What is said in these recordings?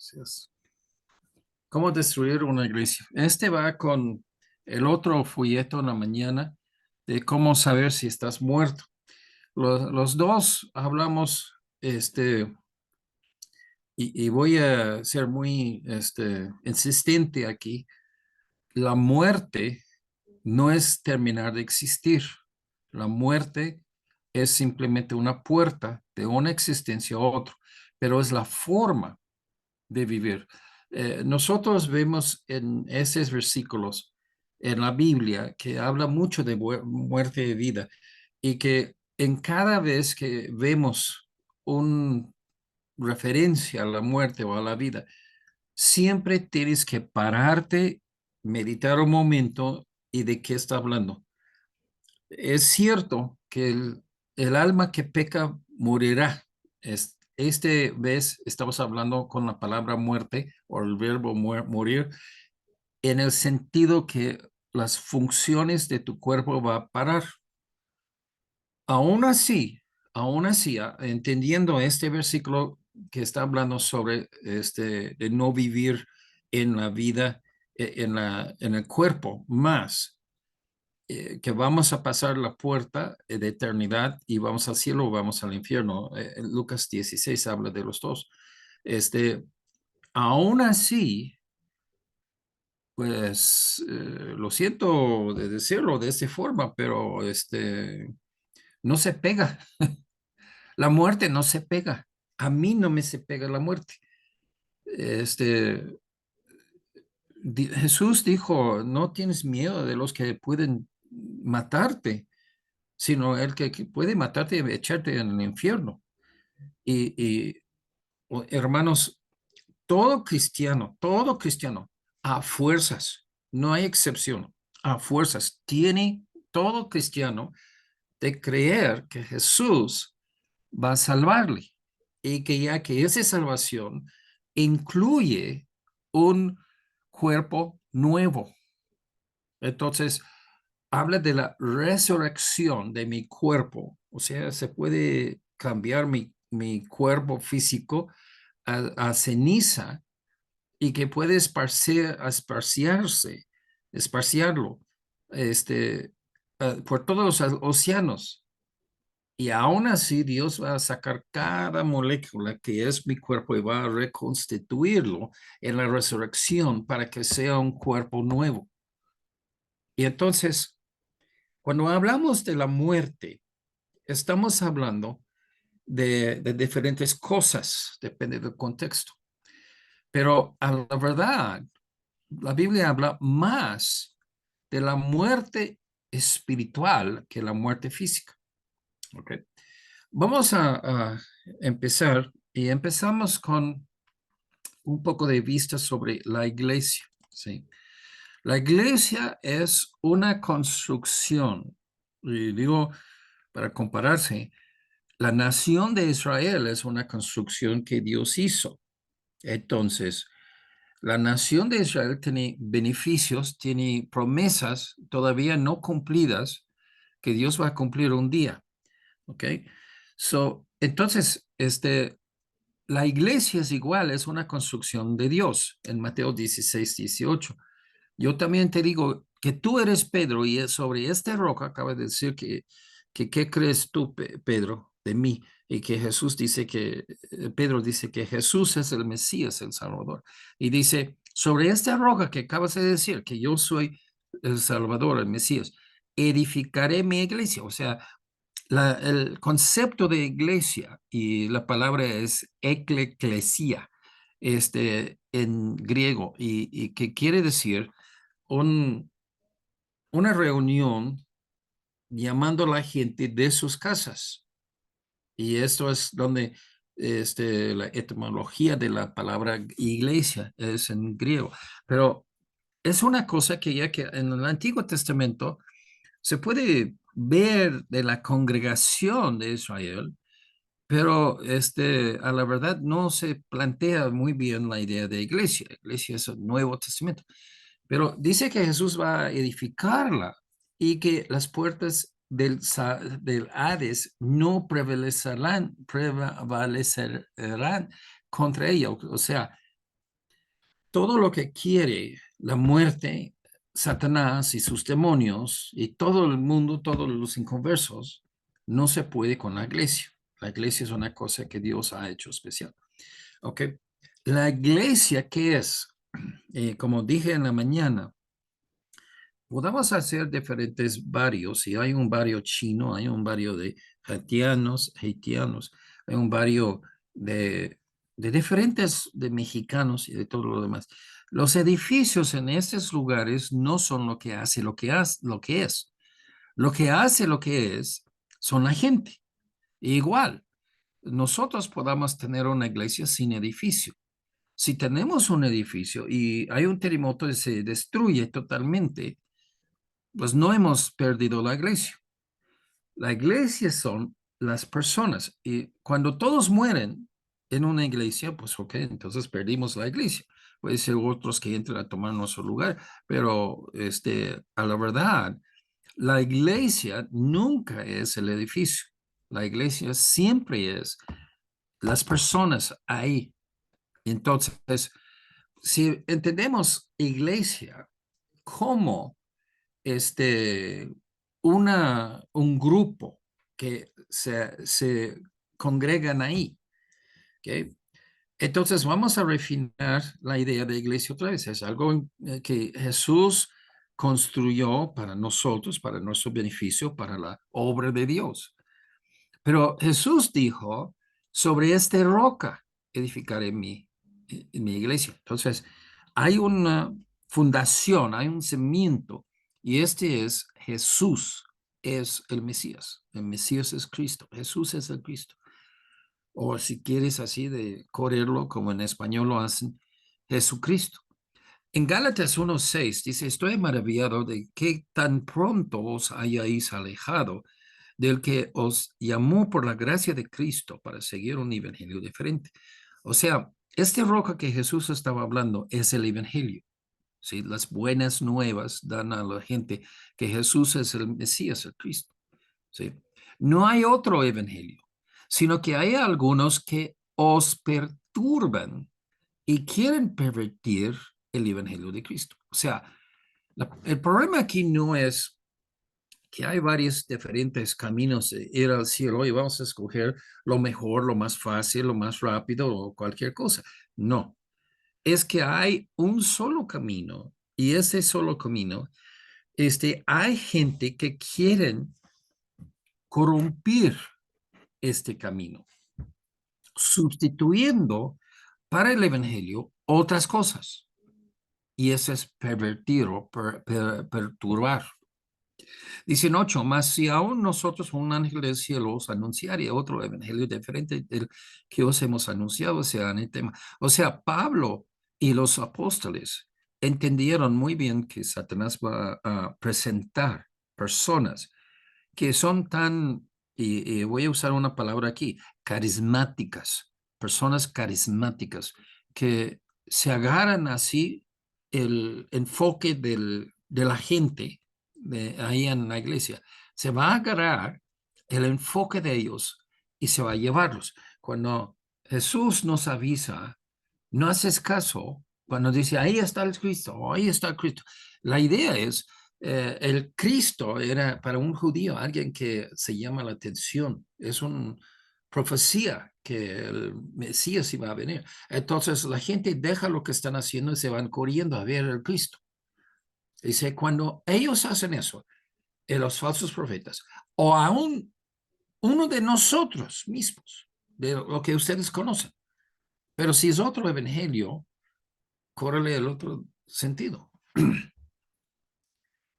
Gracias. ¿Cómo destruir una iglesia? Este va con el otro folleto en la mañana de cómo saber si estás muerto. Los dos hablamos, y voy a ser muy insistente aquí. La muerte no es terminar de existir. La muerte es simplemente una puerta de una existencia a otra, pero es la forma de vivir. Nosotros vemos en esos versículos en la Biblia que habla mucho de muerte y vida y que en cada vez que vemos una referencia a la muerte o a la vida, siempre tienes que pararte, meditar un momento y de qué está hablando. Es cierto que el alma que peca morirá. Este vez estamos hablando con la palabra muerte o el verbo morir en el sentido que las funciones de tu cuerpo va a parar. Aún así, entendiendo este versículo que está hablando sobre de no vivir en la vida, en el cuerpo más que vamos a pasar la puerta de eternidad y vamos al cielo o vamos al infierno. Lucas 16 habla de los dos. Este, Aún así, pues lo siento de decirlo de esta forma, pero no se pega. La muerte no se pega. A mí no me se pega la muerte. Este, Jesús dijo, no tienes miedo de los que pueden matarte, sino el que puede matarte y echarte en el infierno. Y hermanos, todo cristiano, a fuerzas, no hay excepción, a fuerzas, tiene todo cristiano de creer que Jesús va a salvarle y que ya que esa salvación incluye un cuerpo nuevo. Entonces, habla de la resurrección de mi cuerpo. O sea, se puede cambiar mi cuerpo físico a ceniza y que puede esparciarlo por todos los océanos. Y aún así Dios va a sacar cada molécula que es mi cuerpo y va a reconstituirlo en la resurrección para que sea un cuerpo nuevo. Y entonces, cuando hablamos de la muerte, estamos hablando de diferentes cosas, depende del contexto. Pero a la verdad, la Biblia habla más de la muerte espiritual que la muerte física. ¿Okay? Vamos a empezar y empezamos con un poco de vista sobre la iglesia. ¿Sí? La iglesia es una construcción, y digo para compararse, la nación de Israel es una construcción que Dios hizo. Entonces, la nación de Israel tiene beneficios, tiene promesas todavía no cumplidas que Dios va a cumplir un día. ¿Ok? Entonces, la iglesia es igual, es una construcción de Dios en Mateo 16, 18. Yo también te digo que tú eres Pedro y sobre esta roca acaba de decir ¿qué crees tú, Pedro, de mí? Y que Jesús dice Pedro dice que Jesús es el Mesías, el Salvador. Y dice, sobre esta roca que acabas de decir, que yo soy el Salvador, el Mesías, edificaré mi iglesia. O sea, el concepto de iglesia y la palabra es eklesia, en griego, y que quiere decir un, una reunión llamando a la gente de sus casas. Y esto es donde la etimología de la palabra iglesia es en griego. Pero es una cosa que ya que en el Antiguo Testamento se puede ver de la congregación de Israel, pero a la verdad no se plantea muy bien la idea de iglesia. Iglesia es el Nuevo Testamento. Pero dice que Jesús va a edificarla y que las puertas del Hades no prevalecerán contra ella. O sea, todo lo que quiere la muerte, Satanás y sus demonios y todo el mundo, todos los inconversos, no se puede con la iglesia. La iglesia es una cosa que Dios ha hecho especial. ¿Ok? La iglesia, ¿qué es? Como dije en la mañana, podemos hacer diferentes barrios. Si hay un barrio chino, hay un barrio de haitianos, hay un barrio de diferentes, de mexicanos y de todo lo demás. Los edificios en estos lugares no son lo que hace, lo que es. Lo que hace lo que es son la gente. Igual, nosotros podamos tener una iglesia sin edificio. Si tenemos un edificio y hay un terremoto y se destruye totalmente, pues no hemos perdido la iglesia. La iglesia son las personas y cuando todos mueren en una iglesia, pues ok, entonces perdimos la iglesia. Puede ser otros que entren a tomar nuestro lugar, pero a la verdad, la iglesia nunca es el edificio. La iglesia siempre es las personas ahí. Entonces, si entendemos iglesia como este, un grupo que se congregan ahí. ¿Okay? Entonces vamos a refinar la idea de iglesia otra vez. Es algo que Jesús construyó para nosotros, para nuestro beneficio, para la obra de Dios. Pero Jesús dijo, sobre esta roca edificaré mi iglesia. Entonces, hay una fundación, hay un cimiento, y este es Jesús, es el Mesías. El Mesías es Cristo, Jesús es el Cristo. O si quieres así de correrlo, como en español lo hacen, Jesucristo. En Gálatas 1:6 dice, estoy maravillado de que tan pronto os hayáis alejado del que os llamó por la gracia de Cristo para seguir un evangelio diferente. O sea, este roca que Jesús estaba hablando es el evangelio. ¿Sí? Las buenas nuevas dan a la gente que Jesús es el Mesías, el Cristo. ¿Sí? No hay otro evangelio, sino que hay algunos que os perturban y quieren pervertir el evangelio de Cristo. O sea, el problema aquí no es que hay varios diferentes caminos de ir al cielo y vamos a escoger lo mejor, lo más fácil, lo más rápido o cualquier cosa. No, es que hay un solo camino y ese solo camino, hay gente que quieren corrompir este camino, sustituyendo para el evangelio otras cosas. Y eso es pervertir o perturbar. Dicen 8, mas si aún nosotros un ángel del cielo os anunciaría otro evangelio diferente del que os hemos anunciado, sea anatema. O sea, Pablo y los apóstoles entendieron muy bien que Satanás va a presentar personas que son tan, y voy a usar una palabra aquí, carismáticas, personas carismáticas que se agarran así el enfoque de la gente ahí en la iglesia. Se va a agarrar el enfoque de ellos y se va a llevarlos. Cuando Jesús nos avisa, no haces caso cuando dice, ahí está el Cristo, o ahí está el Cristo. La idea es, el Cristo era para un judío alguien que se llama la atención. Es una profecía que el Mesías iba a venir. Entonces la gente deja lo que están haciendo y se van corriendo a ver al Cristo. Dice, cuando ellos hacen eso, los falsos profetas, o aún uno de nosotros mismos, de lo que ustedes conocen, pero si es otro evangelio, córrele el otro sentido.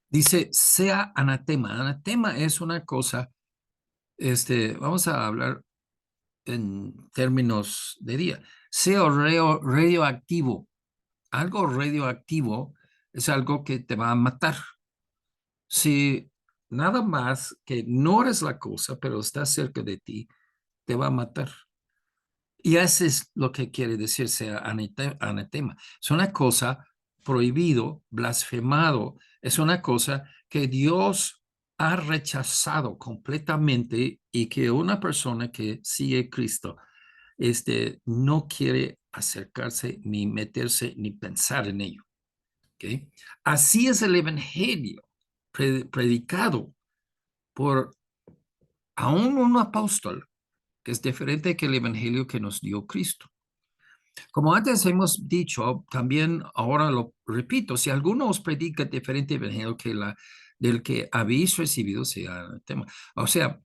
Dice, sea anatema. Anatema es una cosa, vamos a hablar en términos de día, sea radioactivo. Algo radioactivo es algo que te va a matar. Si nada más que no eres la cosa, pero está cerca de ti, te va a matar. Y eso es lo que quiere decir sea anatema. Es una cosa prohibido, blasfemado. Es una cosa que Dios ha rechazado completamente y que una persona que sigue a Cristo no quiere acercarse, ni meterse, ni pensar en ello. ¿Okay? Así es el evangelio predicado por aún un apóstol, que es diferente que el evangelio que nos dio Cristo. Como antes hemos dicho, también ahora lo repito, si alguno os predica diferente evangelio que del que habéis recibido, sea el tema. O sea,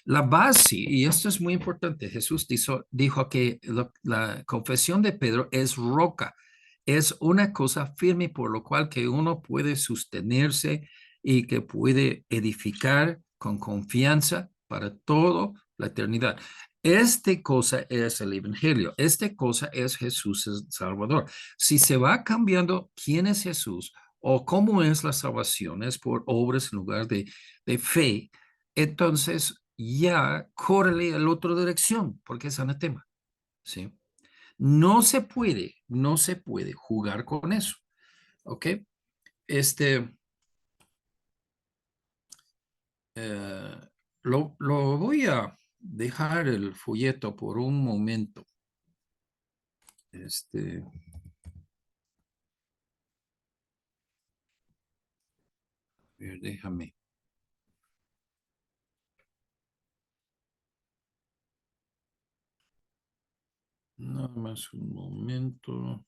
la base, y esto es muy importante, Jesús dijo que la confesión de Pedro es roca, es una cosa firme por lo cual que uno puede sostenerse y que puede edificar con confianza para toda la eternidad. Esta cosa es el Evangelio, esta cosa es Jesús el Salvador. Si se va cambiando quién es Jesús o cómo es la salvación, es por obras en lugar de fe, entonces ya córrele a la otra dirección, porque es anatema, ¿sí? No se puede jugar con eso, ¿ok? Este, eh, lo voy a dejar el folleto por un momento. Este, déjame. Nada más un momento.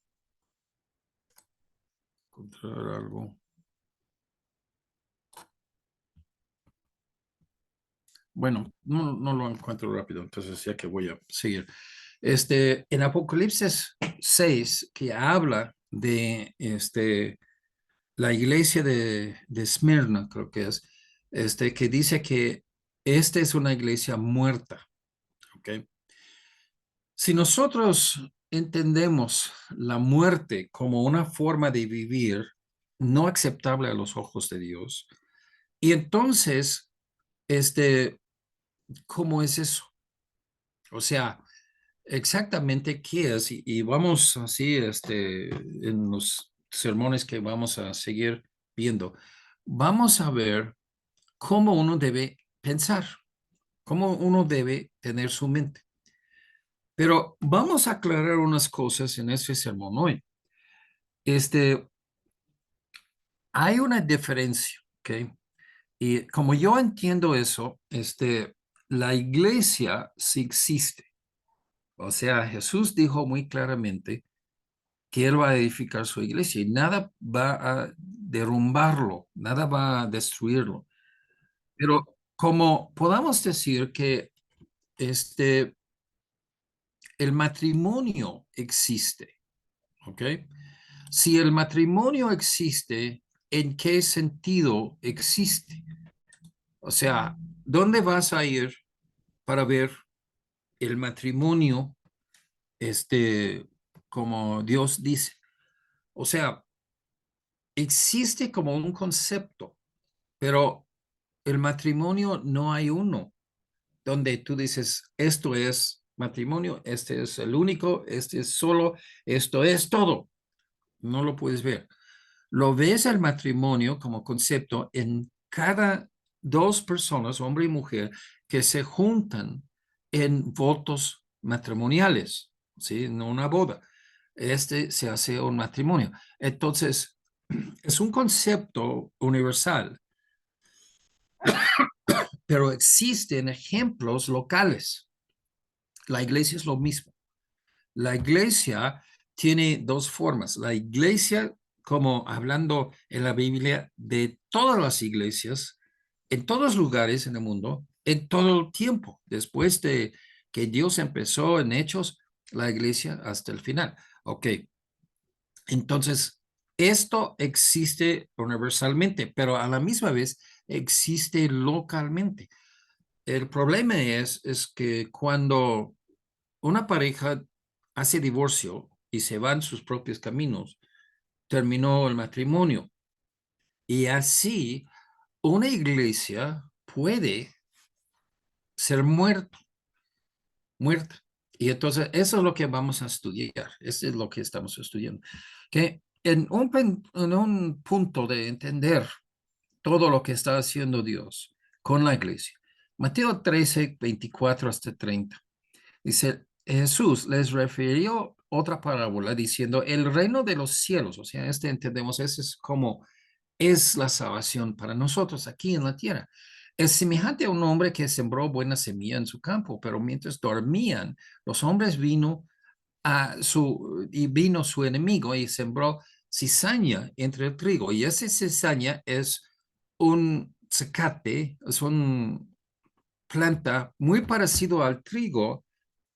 Encontrar algo. Bueno, no lo encuentro rápido, entonces ya que voy a seguir. En Apocalipsis 6, que habla de la iglesia de Esmirna, creo que es, que dice que esta es una iglesia muerta, ¿ok? Si nosotros entendemos la muerte como una forma de vivir no aceptable a los ojos de Dios, y entonces, ¿cómo es eso? O sea, exactamente qué es, y vamos así, en los sermones que vamos a seguir viendo, vamos a ver cómo uno debe pensar, cómo uno debe tener su mente. Pero vamos a aclarar unas cosas en este sermón hoy. Este, hay una diferencia, ¿ok? Y como yo entiendo eso, la iglesia sí existe. O sea, Jesús dijo muy claramente que Él va a edificar su iglesia y nada va a derrumbarlo, nada va a destruirlo. Pero como podamos decir que este, el matrimonio existe, ¿ok? Si el matrimonio existe, ¿en qué sentido existe? O sea, ¿dónde vas a ir para ver el matrimonio, como Dios dice? O sea, existe como un concepto, pero el matrimonio no hay uno donde tú dices, esto es matrimonio, este es el único, este es solo, esto es todo. No lo puedes ver. Lo ves el matrimonio como concepto en cada dos personas, hombre y mujer, que se juntan en votos matrimoniales, ¿sí? En una boda. Se hace un matrimonio. Entonces, es un concepto universal, pero existen ejemplos locales. La iglesia es lo mismo. La iglesia tiene dos formas. La iglesia, como hablando en la Biblia de todas las iglesias, en todos lugares en el mundo, en todo el tiempo, después de que Dios empezó en Hechos, la iglesia hasta el final. Ok, entonces, esto existe universalmente, pero a la misma vez existe localmente. El problema es que cuando una pareja hace divorcio y se van sus propios caminos, terminó el matrimonio. Y así una iglesia puede ser muerta. Y entonces eso es lo que vamos a estudiar. Eso es lo que estamos estudiando. Que en un punto de entender todo lo que está haciendo Dios con la iglesia. Mateo 13, 24 hasta 30. Dice, Jesús les refirió otra parábola diciendo, el reino de los cielos, o sea, entendemos, ese es como es la salvación para nosotros aquí en la tierra. Es semejante a un hombre que sembró buena semilla en su campo, pero mientras dormían, los hombres vino su enemigo y sembró cizaña entre el trigo. Y esa cizaña es un zacate, es una planta muy parecido al trigo,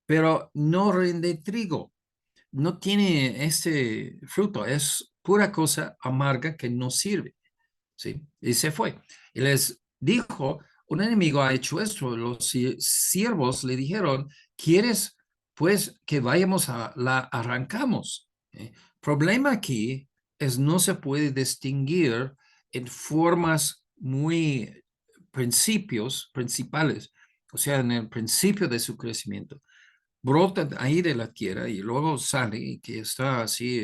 pero no rinde trigo, no tiene ese fruto, es pura cosa amarga que no sirve, ¿sí? Y se fue. Y les dijo, un enemigo ha hecho esto. Los siervos le dijeron, ¿quieres pues que vayamos a la arrancamos? Problema aquí es no se puede distinguir en formas muy principales, o sea, en el principio de su crecimiento brota ahí de la tierra y luego sale y que está así,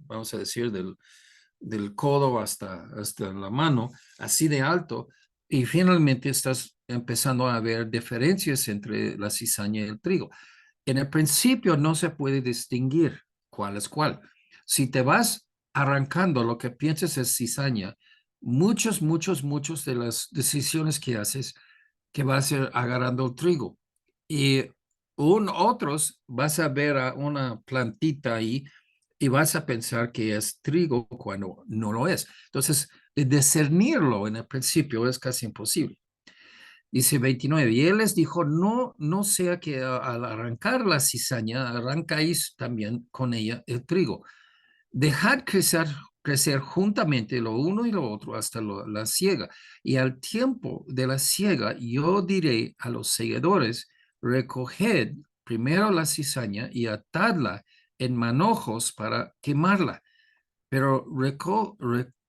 vamos a decir, del codo hasta la mano, así de alto, y finalmente estás empezando a ver diferencias entre la cizaña y el trigo. En el principio no se puede distinguir cuál es cuál. Si te vas arrancando lo que piensas es cizaña, muchos de las decisiones que haces que vas a ir agarrando el trigo. Y otros vas a ver a una plantita ahí y vas a pensar que es trigo cuando no lo es. Entonces, discernirlo en el principio es casi imposible. Dice 29, y él les dijo, no sea que al arrancar la cizaña, arrancáis también con ella el trigo. Dejad crecer juntamente lo uno y lo otro hasta la siega. Y al tiempo de la siega, yo diré a los segadores, recoged primero la cizaña y atadla en manojos para quemarla, pero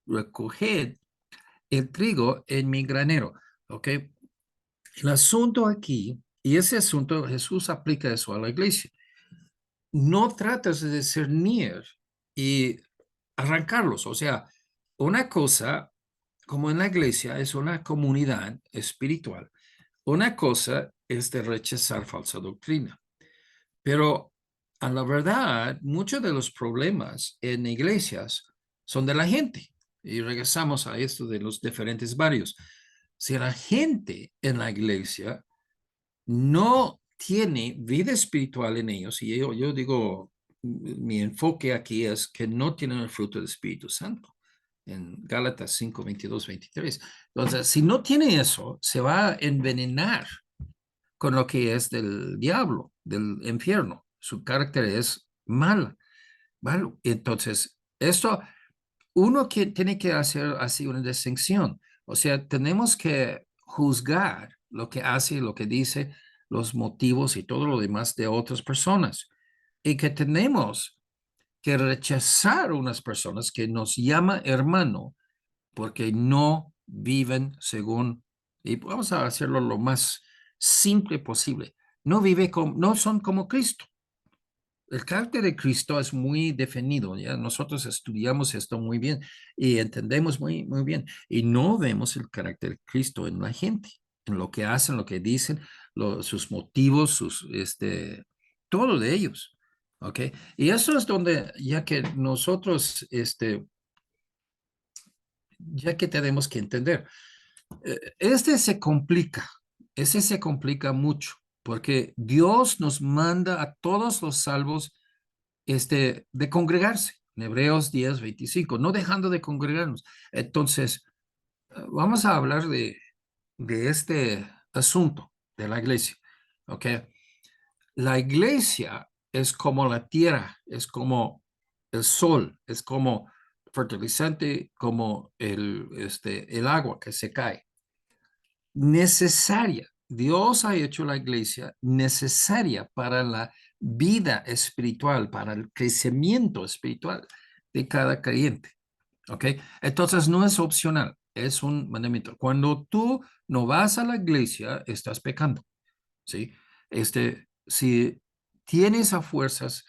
recoged el trigo en mi granero. ¿Ok? El asunto aquí, y ese asunto Jesús aplica eso a la iglesia. No tratas de discernir y arrancarlos. O sea, una cosa, como en la iglesia, es una comunidad espiritual. Una cosa es de rechazar falsa doctrina. Pero a la verdad, muchos de los problemas en iglesias son de la gente. Y regresamos a esto de los diferentes barrios. Si la gente en la iglesia no tiene vida espiritual en ellos, y yo digo, mi enfoque aquí es que no tienen el fruto del Espíritu Santo, en Gálatas 5, 22, 23. Entonces, si no tiene eso, se va a envenenar con lo que es del diablo, del infierno. Su carácter es malo. Entonces, esto, uno que tiene que hacer así una distinción. O sea, tenemos que juzgar lo que hace, lo que dice, los motivos y todo lo demás de otras personas. Y que tenemos que rechazar unas personas que nos llama hermano porque no viven según, y vamos a hacerlo lo más simple posible, no son como Cristo. El carácter de Cristo es muy definido, ¿ya? Nosotros estudiamos esto muy bien y entendemos muy bien. Y no vemos el carácter de Cristo en la gente, en lo que hacen, lo que dicen, sus motivos, todo de ellos. ¿Ok? Y eso es donde, ya que nosotros, ya que tenemos que entender, ese se complica mucho, porque Dios nos manda a todos los salvos de congregarse, en Hebreos 10:25, no dejando de congregarnos. Entonces, vamos a hablar de este asunto de la iglesia, ¿ok? La iglesia es como la tierra, es como el sol, es como fertilizante, como el agua que se cae. Necesaria. Dios ha hecho la iglesia necesaria para la vida espiritual, para el crecimiento espiritual de cada creyente. ¿Ok? Entonces no es opcional, es un mandamiento. Cuando tú no vas a la iglesia, estás pecando. ¿Sí? Si tienes a fuerzas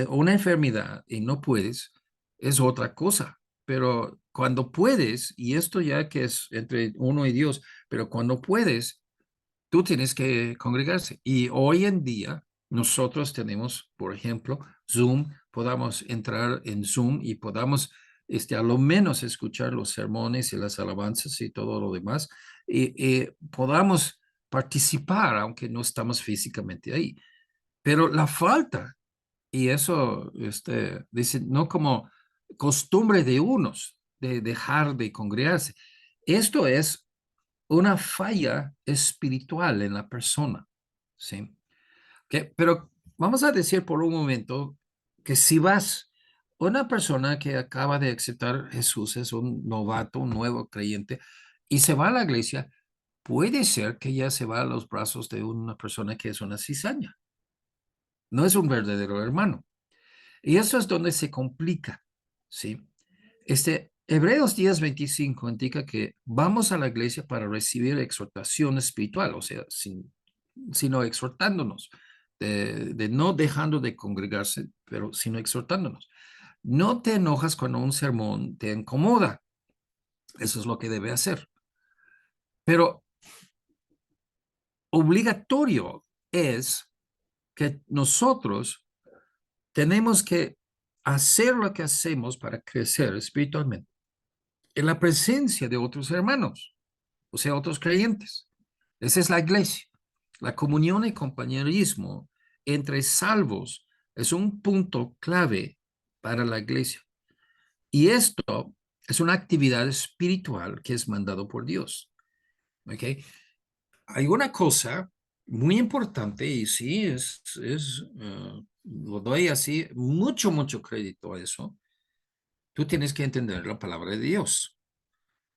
una enfermedad y no puedes, es otra cosa. Pero cuando puedes, y esto ya que es entre uno y Dios, pero cuando puedes, tú tienes que congregarse. Y hoy en día nosotros tenemos, por ejemplo, Zoom, podamos entrar en Zoom y podamos a lo menos escuchar los sermones y las alabanzas y todo lo demás, y podamos participar, aunque no estamos físicamente ahí. Pero la falta, y eso dice, no como costumbre de unos, de dejar de congregarse. Esto es una falla espiritual en la persona, ¿sí? Pero vamos a decir por un momento que si vas, una persona que acaba de aceptar a Jesús, es un novato, un nuevo creyente, y se va a la iglesia, puede ser que ya se va a los brazos de una persona que es una cizaña. No es un verdadero hermano. Y eso es donde se complica, ¿sí? Hebreos 10:25 indica que vamos a la iglesia para recibir exhortación espiritual, o sea, sino exhortándonos, de no dejando de congregarse, pero sino exhortándonos. No te enojas cuando un sermón te incomoda, eso es lo que debe hacer, pero obligatorio es que nosotros tenemos que hacer lo que hacemos para crecer espiritualmente en la presencia de otros hermanos, o sea, otros creyentes. Esa es la iglesia. La comunión y compañerismo entre salvos es un punto clave para la iglesia. Y esto es una actividad espiritual que es mandado por Dios. ¿Ok? Hay una cosa muy importante y sí, lo doy así, mucho crédito a eso. Tú tienes que entender la palabra de Dios.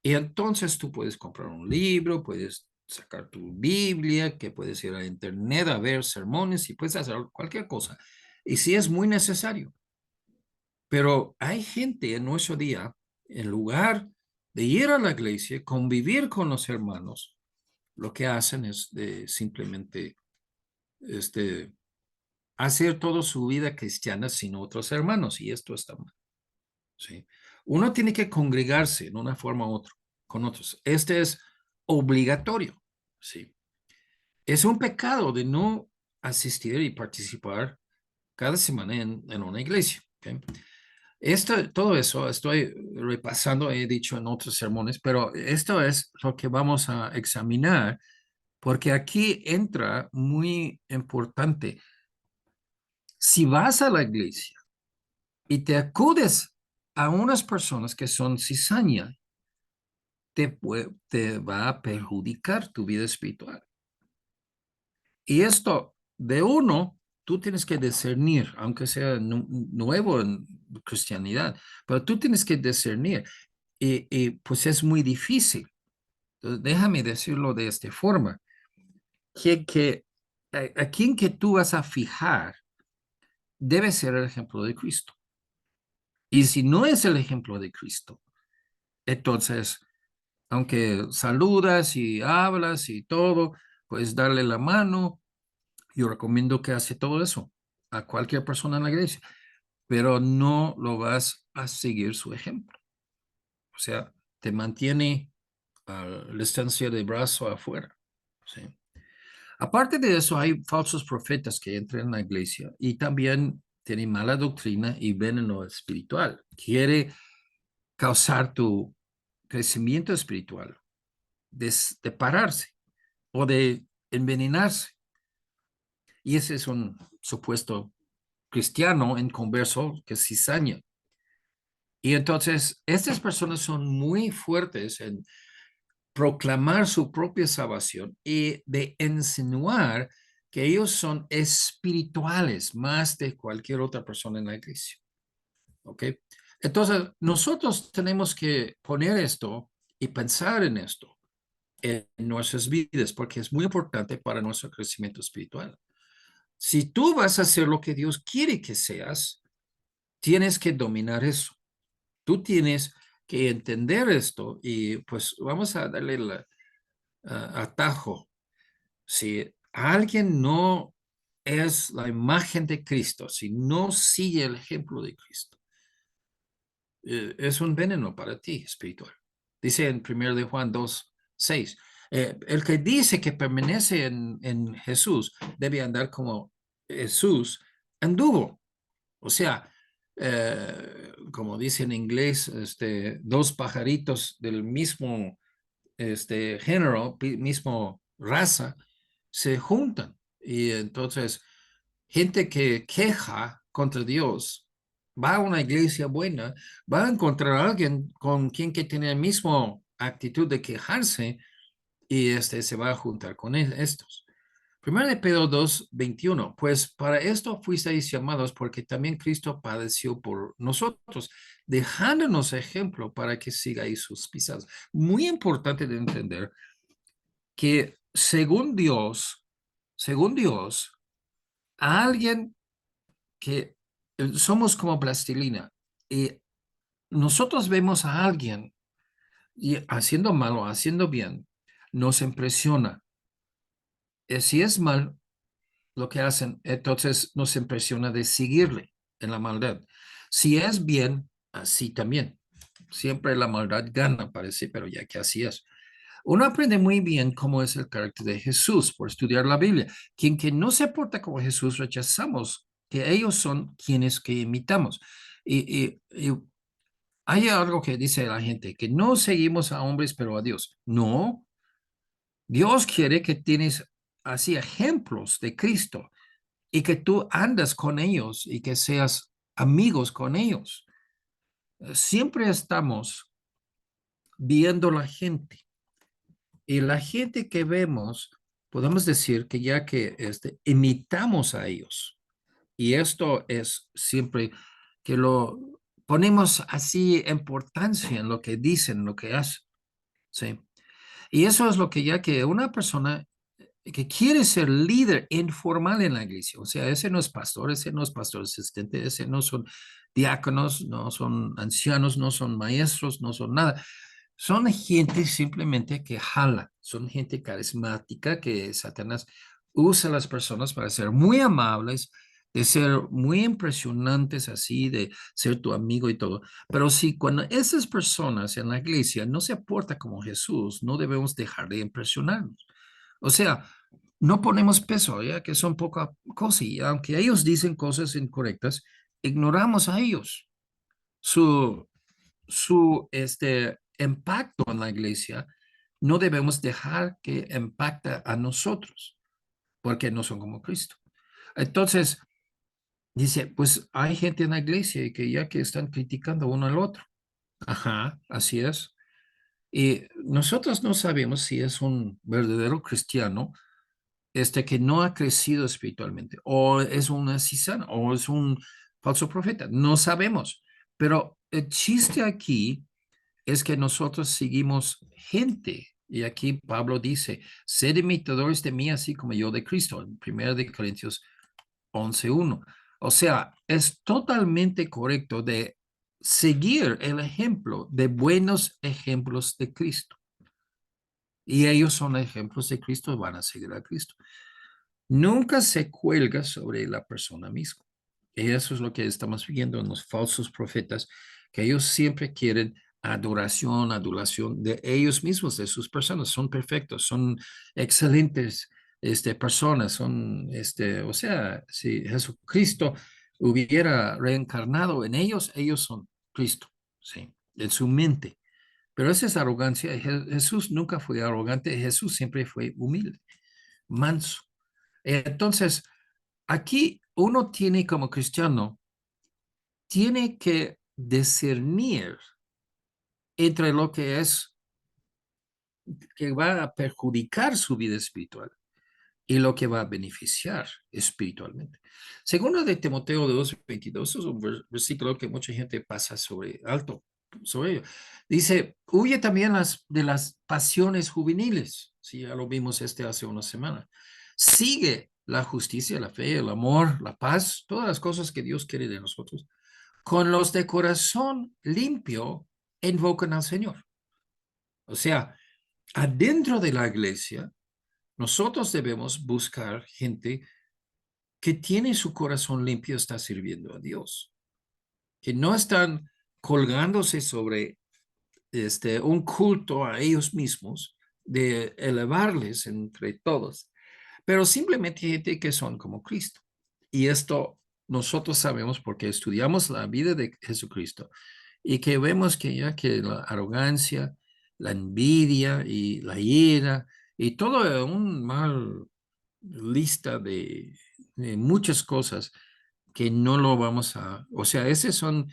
Y entonces tú puedes comprar un libro, puedes sacar tu Biblia, que puedes ir a internet a ver sermones y puedes hacer cualquier cosa. Y sí es muy necesario. Pero hay gente en nuestro día, en lugar de ir a la iglesia, convivir con los hermanos, lo que hacen es de simplemente este, hacer toda su vida cristiana sin otros hermanos, y esto está mal. ¿Sí? Uno tiene que congregarse en una forma u otra con otros. Este es obligatorio. ¿Sí? Es un pecado de no asistir y participar cada semana en una iglesia. ¿Okay? Todo eso estoy repasando, he dicho en otros sermones, pero esto es lo que vamos a examinar, porque aquí entra muy importante. Si vas a la iglesia y te acudes a unas personas que son cizaña, te va a perjudicar tu vida espiritual. Y esto de uno, tú tienes que discernir, aunque sea nuevo en cristianidad, pero tú tienes que discernir. Y pues es muy difícil. Entonces, déjame decirlo de esta forma, a quien que tú vas a fijar debe ser el ejemplo de Cristo. Y si no es el ejemplo de Cristo, entonces, aunque saludas y hablas y todo, puedes darle la mano. Yo recomiendo que hace todo eso a cualquier persona en la iglesia, pero no lo vas a seguir su ejemplo. O sea, te mantiene a la distancia de brazo afuera. ¿Sí? Aparte de eso, hay falsos profetas que entran en la iglesia y también tienen mala doctrina y ven en lo espiritual. Quiere causar tu crecimiento espiritual, de pararse o de envenenarse. Y ese es un supuesto cristiano en converso que es cizaña. Y entonces, estas personas son muy fuertes en proclamar su propia salvación y de insinuar que ellos son espirituales más de cualquier otra persona en la iglesia. ¿Ok? Entonces, nosotros tenemos que poner esto y pensar en esto en nuestras vidas porque es muy importante para nuestro crecimiento espiritual. Si tú vas a hacer lo que Dios quiere que seas, tienes que dominar eso. Tú tienes que entender esto y pues vamos a darle el atajo. Si alguien no es la imagen de Cristo, si no sigue el ejemplo de Cristo, es un veneno para ti espiritual. Dice en 1 de Juan 2:6, el que dice que permanece en Jesús debe andar como Jesús anduvo. O sea, como dice en inglés, dos pajaritos del mismo género, mismo raza, se juntan. Y entonces, gente que queja contra Dios va a una iglesia buena, va a encontrar a alguien con quien que tiene la misma actitud de quejarse y se va a juntar con estos. Primero de Pedro 2:21, pues para esto fuisteis llamados porque también Cristo padeció por nosotros, dejándonos ejemplo para que sigáis sus pisadas. Muy importante de entender que según Dios, a alguien que somos como plastilina y nosotros vemos a alguien y haciendo mal o haciendo bien, nos impresiona. Si es mal lo que hacen, entonces nos impresiona de seguirle en la maldad. Si es bien, así también. Siempre la maldad gana, parece, pero ya que así es. Uno aprende muy bien cómo es el carácter de Jesús por estudiar la Biblia. Quien que no se porta como Jesús, rechazamos que ellos son quienes que imitamos. Y hay algo que dice la gente, que no seguimos a hombres, pero a Dios. No, Dios quiere que tienes así ejemplos de Cristo y que tú andas con ellos y que seas amigos con ellos. Siempre estamos viendo la gente y la gente que vemos, podemos decir que ya que imitamos a ellos y esto es siempre que lo ponemos así importancia en lo que dicen, lo que hacen, ¿sí? Y eso es lo que ya que una persona que quiere ser líder informal en la iglesia, o sea, ese no es pastor, ese no es pastor asistente, ese no son diáconos, no son ancianos, no son maestros, no son nada. Son gente simplemente que jala, son gente carismática que Satanás usa a las personas para ser muy amables, de ser muy impresionantes así, de ser tu amigo y todo. Pero si cuando esas personas en la iglesia no se aportan como Jesús, no debemos dejar de impresionarnos. O sea, no ponemos peso, ya que son poca cosa, y aunque ellos dicen cosas incorrectas, ignoramos a ellos. Su, su impacto en la iglesia no debemos dejar que impacte a nosotros, porque no son como Cristo. Entonces, dice, pues hay gente en la iglesia y que ya que están criticando uno al otro. Ajá, así es. Y nosotros no sabemos si es un verdadero cristiano que no ha crecido espiritualmente, o es una cisana, o es un falso profeta. No sabemos. Pero el chiste aquí es que nosotros seguimos gente. Y aquí Pablo dice, sed imitadores de mí, así como yo de Cristo, en 1 Corintios 11:1. O sea, es totalmente correcto de seguir el ejemplo de buenos ejemplos de Cristo. Y ellos son ejemplos de Cristo y van a seguir a Cristo. Nunca se cuelga sobre la persona misma. Y eso es lo que estamos viendo en los falsos profetas, que ellos siempre quieren adoración, adulación de ellos mismos, de sus personas. Son perfectos, son excelentes personas, son, o sea, si Jesucristo hubiera reencarnado en ellos, ellos son Cristo, sí, en su mente. Pero esa es arrogancia. Jesús nunca fue arrogante, Jesús siempre fue humilde, manso. Entonces, aquí uno tiene como cristiano, tiene que discernir entre lo que es que va a perjudicar su vida espiritual y lo que va a beneficiar espiritualmente. Segundo de Timoteo 2:22, es un versículo que mucha gente pasa sobre alto sobre ello. Dice, huye también de las pasiones juveniles. Sí, ya lo vimos hace una semana. Sigue la justicia, la fe, el amor, la paz, todas las cosas que Dios quiere de nosotros. Con los de corazón limpio, invocan al Señor. O sea, adentro de la iglesia, nosotros debemos buscar gente que tiene su corazón limpio, está sirviendo a Dios, que no están colgándose sobre un culto a ellos mismos, de elevarles entre todos, pero simplemente gente que son como Cristo. Y esto nosotros sabemos porque estudiamos la vida de Jesucristo y que vemos que ya que la arrogancia, la envidia y la ira y todo un mal lista de muchas cosas que no lo vamos a, o sea, esas son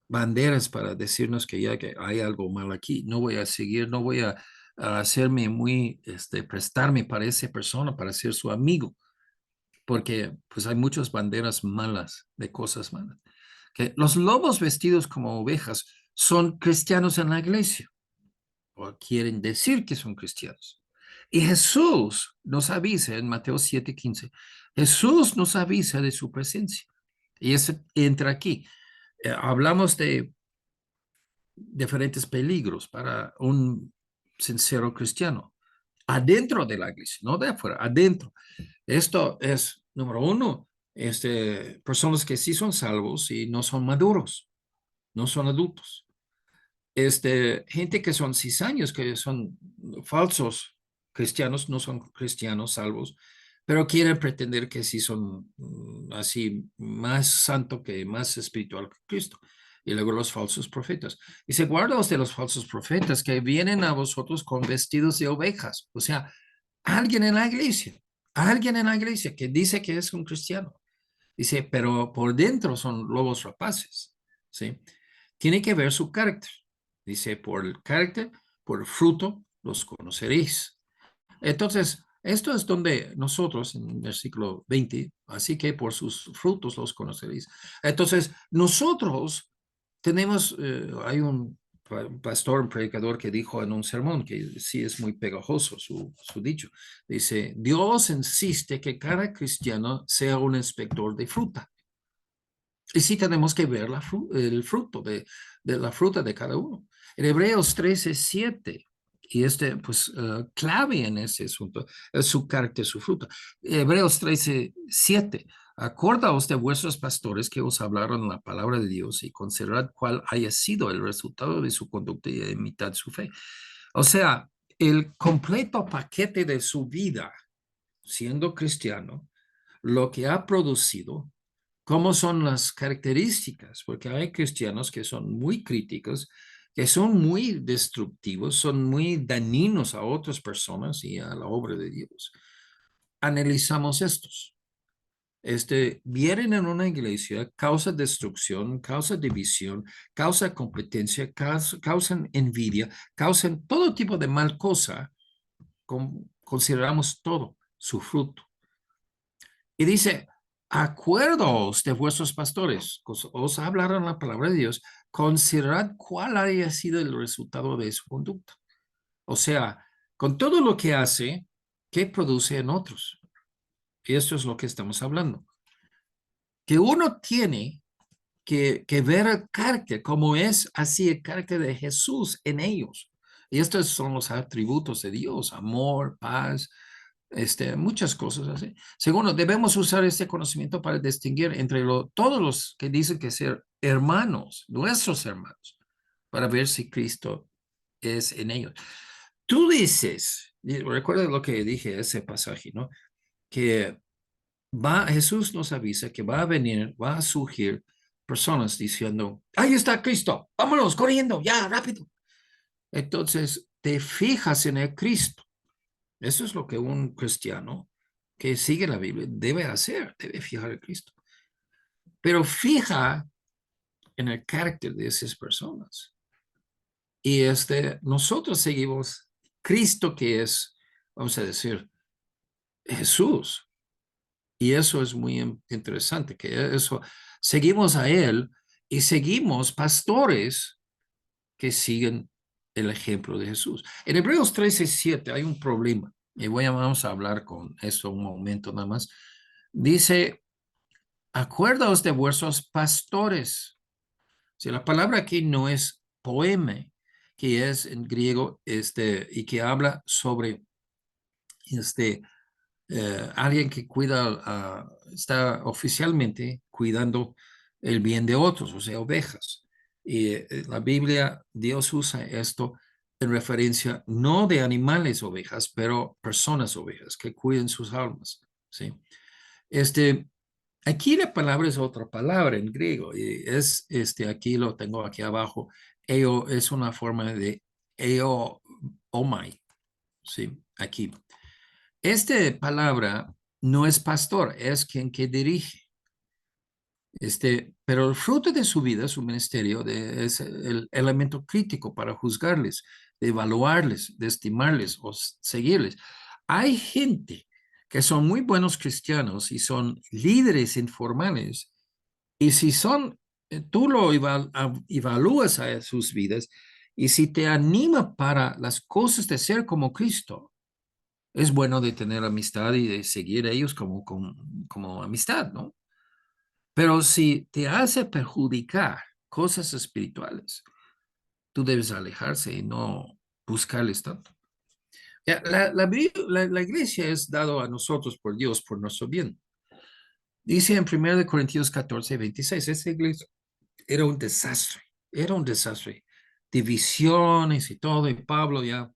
banderas para decirnos que ya que hay algo mal aquí, no voy a seguir, no voy a hacerme muy, prestarme para esa persona, para ser su amigo, porque pues hay muchas banderas malas de cosas malas. Que los lobos vestidos como ovejas son cristianos en la iglesia, o quieren decir que son cristianos. Y Jesús nos avisa en Mateo 7:15, Jesús nos avisa de su presencia. Y eso entra aquí. Hablamos de diferentes peligros para un sincero cristiano. Adentro de la iglesia, no de afuera, adentro. Esto es, número uno, personas que sí son salvos y no son maduros, no son adultos. Gente que son cizaños, que son falsos cristianos, no son cristianos salvos, pero quieren pretender que sí son así más santo que más espiritual que Cristo. Y luego los falsos profetas. Y se guardaos de los falsos profetas que vienen a vosotros con vestidos de ovejas. O sea, alguien en la iglesia que dice que es un cristiano. Dice, pero por dentro son lobos rapaces. ¿Sí? Tiene que ver su carácter. Dice, por el carácter, por el fruto, los conoceréis. Entonces, esto es donde nosotros, en el versículo 20, así que por sus frutos los conoceréis. Entonces, nosotros tenemos, hay un pastor, un predicador que dijo en un sermón, que sí es muy pegajoso su dicho, dice, Dios insiste que cada cristiano sea un inspector de fruta. Y sí tenemos que ver el fruto de la fruta de cada uno. En Hebreos 13:7, y pues clave en ese asunto, es su carácter, su fruta. Hebreos 13:7, acordaos de vuestros pastores que os hablaron la palabra de Dios y considerad cuál haya sido el resultado de su conducta y imitad su fe. O sea, el completo paquete de su vida, siendo cristiano, lo que ha producido, cómo son las características, porque hay cristianos que son muy críticos, que son muy destructivos, son muy dañinos a otras personas y a la obra de Dios. Analizamos estos. Vienen en una iglesia, causa destrucción, causa división, causa competencia, causan envidia, causan todo tipo de mal cosa. Consideramos todo su fruto. Y dice, acuerdos de vuestros pastores, os hablaron la palabra de Dios, considerad cuál haya sido el resultado de su conducta. O sea, con todo lo que hace, ¿qué produce en otros? Y esto es lo que estamos hablando. Que uno tiene que ver el carácter, como es así el carácter de Jesús en ellos. Y estos son los atributos de Dios, amor, paz, muchas cosas así. Segundo, debemos usar este conocimiento para distinguir entre todos los que dicen que ser hermanos, nuestros hermanos, para ver si Cristo es en ellos. Tú dices, y recuerda lo que dije ese pasaje, ¿no? Que Jesús nos avisa que va a venir, va a surgir personas diciendo, ahí está Cristo, vámonos corriendo, ya, rápido. Entonces, te fijas en el Cristo. Eso es lo que un cristiano que sigue la Biblia debe hacer, debe fijar en Cristo. Pero fija en el carácter de esas personas. Y nosotros seguimos Cristo que es, vamos a decir, Jesús. Y eso es muy interesante, que eso, seguimos a Él y seguimos pastores que siguen el ejemplo de Jesús. En Hebreos 13:7 hay un problema, y vamos a hablar con esto un momento nada más. Dice, acuerdaos de vuestros pastores. Si la palabra aquí no es poeme, que es en griego, y que habla sobre alguien que cuida, está oficialmente cuidando el bien de otros, o sea, ovejas. Y la Biblia, Dios usa esto en referencia no de animales ovejas, pero personas ovejas que cuiden sus almas, ¿sí? Este, Aquí la palabra es otra palabra en griego. Y es, aquí lo tengo aquí abajo. Eo es una forma de eo, omai, ¿sí? Aquí. Esta palabra no es pastor, es quien que dirige. Pero el fruto de su vida, su ministerio, es el elemento crítico para juzgarles, de evaluarles, de estimarles o seguirles. Hay gente que son muy buenos cristianos y son líderes informales, y si son, tú lo evalúas a sus vidas, y si te anima para las cosas de ser como Cristo, es bueno de tener amistad y de seguir a ellos como amistad, ¿no? Pero si te hace perjudicar cosas espirituales, tú debes alejarse y no buscarles tanto. Ya, la iglesia es dado a nosotros por Dios, por nuestro bien. Dice en 1 Corintios 14:26, esa iglesia era un desastre, divisiones y todo, y Pablo ya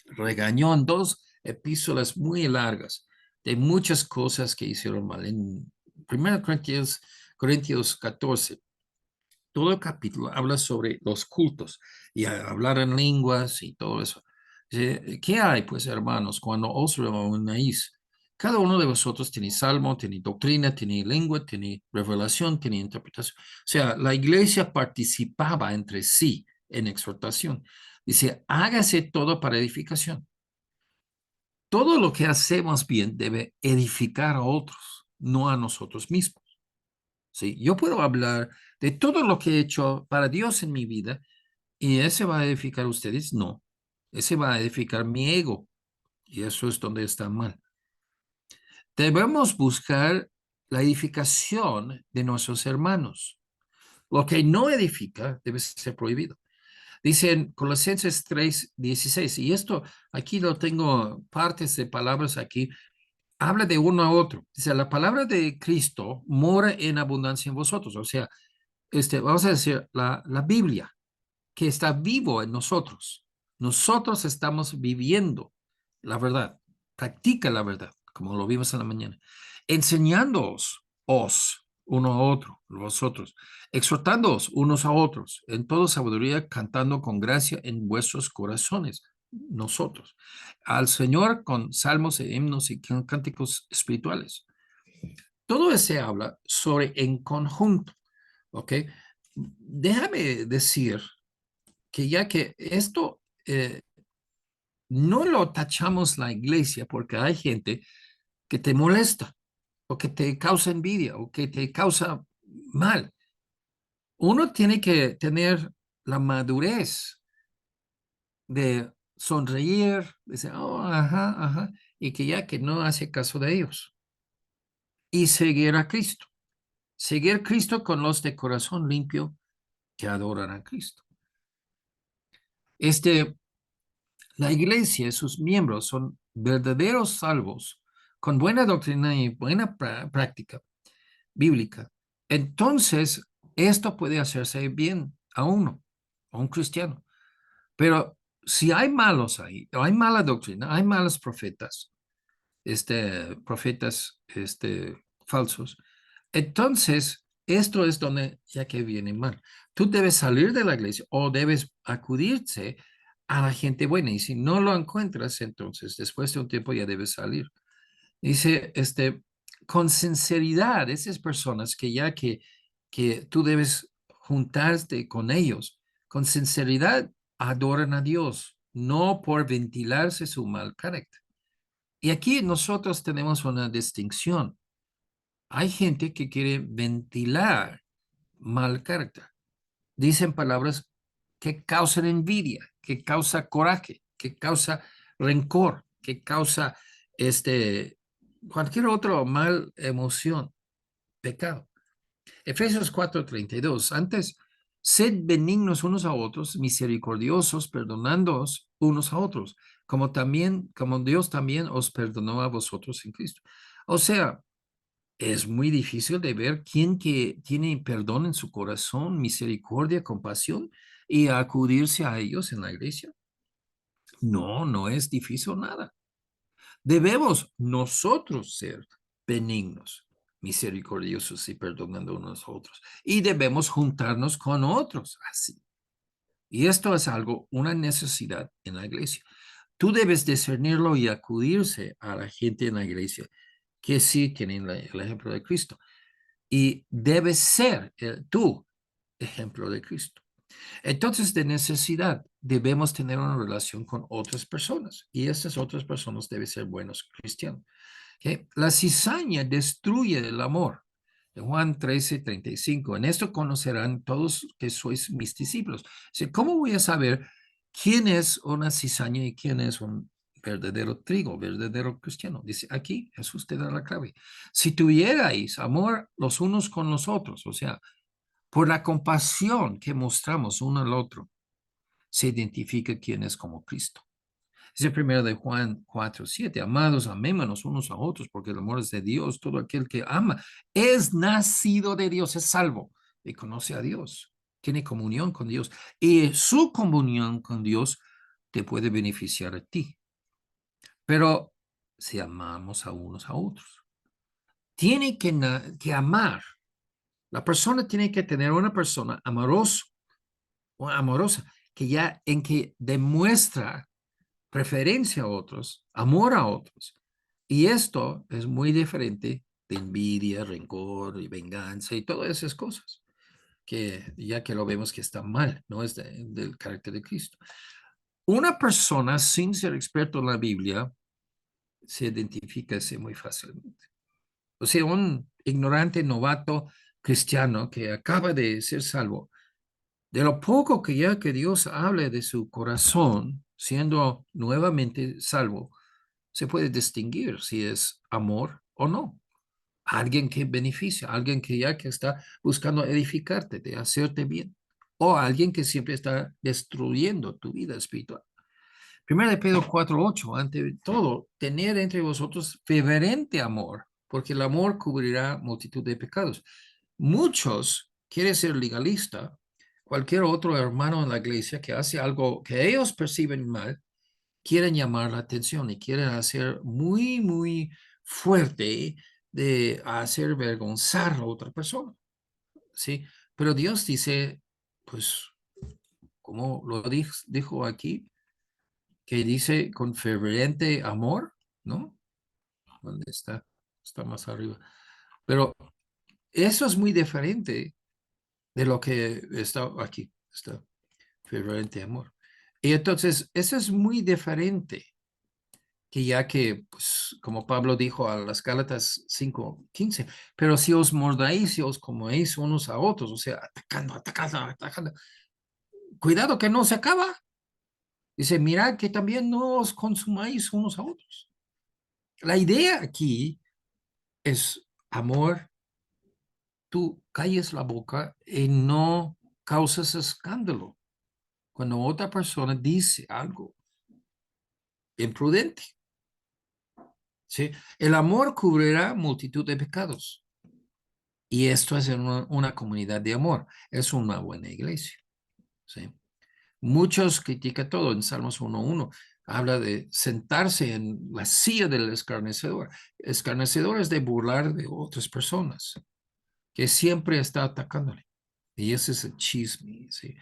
regañó en dos epístolas muy largas de muchas cosas que hicieron mal. En 1 Corintios 14, todo el capítulo habla sobre los cultos y hablar en lenguas y todo eso. ¿Qué hay, pues, hermanos, cuando os reunáis? Cada uno de vosotros tiene salmo, tiene doctrina, tiene lengua, tiene revelación, tiene interpretación. O sea, la iglesia participaba entre sí en exhortación. Dice, hágase todo para edificación. Todo lo que hacemos bien debe edificar a otros, no a nosotros mismos. ¿Sí? Yo puedo hablar de todo lo que he hecho para Dios en mi vida y ese va a edificar a ustedes. No, ese va a edificar mi ego y eso es donde está mal. Debemos buscar la edificación de nuestros hermanos. Lo que no edifica debe ser prohibido. Dice en Colosenses 3:16, y esto aquí lo tengo partes de palabras aquí, habla de uno a otro. Dice, la palabra de Cristo mora en abundancia en vosotros. O sea, vamos a decir, la Biblia, que está vivo en nosotros. Nosotros estamos viviendo la verdad. Practica la verdad, como lo vimos en la mañana. Enseñándoos, uno a otro, vosotros, exhortándoos unos a otros, en toda sabiduría, cantando con gracia en vuestros corazones, nosotros, al Señor con salmos e himnos y cánticos espirituales. Todo ese habla sobre en conjunto, ¿ok? Déjame decir que ya que esto no lo tachamos la iglesia porque hay gente que te molesta o que te causa envidia o que te causa mal. Uno tiene que tener la madurez de sonreír, de decir, oh, ajá, ajá, y que ya que no hace caso de ellos y seguir a Cristo. Seguir a Cristo con los de corazón limpio que adoran a Cristo. La iglesia y sus miembros son verdaderos salvos con buena doctrina y buena práctica bíblica. Entonces, esto puede hacerse bien a uno, a un cristiano. Pero si hay malos ahí, hay mala doctrina, hay malos profetas, profetas, falsos, entonces esto es donde ya que viene mal. Tú debes salir de la iglesia o debes acudirse a la gente buena y si no lo encuentras, entonces después de un tiempo ya debes salir. Dice, con sinceridad, esas personas que ya que tú debes juntarte con ellos, con sinceridad adoran a Dios, no por ventilarse su mal carácter. Y aquí nosotros tenemos una distinción. Hay gente que quiere ventilar mal carácter. Dicen palabras que causan envidia, que causa coraje, que causa rencor, que causa cualquier otra mal emoción, pecado. Efesios 4:32. Antes, sed benignos unos a otros, misericordiosos, perdonándoos unos a otros, como Dios también os perdonó a vosotros en Cristo. O sea, es muy difícil de ver quién que tiene perdón en su corazón, misericordia, compasión y acudirse a ellos en la iglesia. No, no es difícil nada. Debemos nosotros ser benignos. misericordiosos y perdonando unos a otros. Y debemos juntarnos con otros así. Y esto es algo, una necesidad en la iglesia. Tú debes discernirlo y acudirse a la gente en la iglesia que sí tienen el ejemplo de Cristo. Y debes ser tú ejemplo de Cristo. Entonces, de necesidad, debemos tener una relación con otras personas. Y estas otras personas deben ser buenos cristianos. ¿Okay? La cizaña destruye el amor. De Juan 13:35. En esto conocerán todos que sois mis discípulos. ¿Cómo voy a saber quién es una cizaña y quién es un verdadero trigo, verdadero cristiano? Dice aquí, Jesús te da la clave. Si tuvierais amor los unos con los otros, o sea, por la compasión que mostramos uno al otro, se identifica quién es como Cristo. Dice primero de Juan 4:7, amados, amémonos unos a otros, porque el amor es de Dios. Todo aquel que ama es nacido de Dios, es salvo y conoce a Dios, tiene comunión con Dios. Y su comunión con Dios te puede beneficiar a ti. Pero si amamos a unos a otros, tiene que amar. La persona tiene que tener una persona amorosa o amorosa que ya en que demuestra preferencia a otros, amor a otros. Y esto es muy diferente de envidia, rencor y venganza y todas esas cosas, que ya que lo vemos que está mal, no es del carácter de Cristo. Una persona sin ser experto en la Biblia se identifica así muy fácilmente. O sea, un ignorante novato cristiano que acaba de ser salvo, de lo poco que ya que Dios hable de su corazón, siendo nuevamente salvo, se puede distinguir si es amor o no. Alguien que beneficia, alguien que ya que está buscando edificarte, de hacerte bien, o alguien que siempre está destruyendo tu vida espiritual. Primero de Pedro 4:8, ante todo, tener entre vosotros ferviente amor, porque el amor cubrirá multitud de pecados. Muchos quieren ser legalista, cualquier otro hermano en la iglesia que hace algo que ellos perciben mal, quieren llamar la atención y quieren hacer muy, muy fuerte de hacer vergonzar a otra persona, ¿sí? Pero Dios dice, pues, como lo dijo aquí, que dice con ferviente amor, ¿no? ¿Dónde está? Está más arriba. Pero eso es muy diferente de lo que está aquí, está ferviente amor. Y entonces, eso es muy diferente que ya que, pues, como Pablo dijo a las Gálatas 5:15, pero si os mordáis y os coméis unos a otros, o sea, atacando, atacando, atacando, cuidado que no se acaba. Dice, mirad que también no os consumáis unos a otros. La idea aquí es amor, tú calles la boca y no causas escándalo cuando otra persona dice algo imprudente. ¿Sí? El amor cubrirá multitud de pecados. Y esto es en una comunidad de amor. Es una buena iglesia. ¿Sí? Muchos critican todo. En Salmos 1:1 habla de sentarse en la silla del escarnecedor. Escarnecedor es de burlar de otras personas, que siempre está atacándole. Y ese es el chisme. ¿Sí?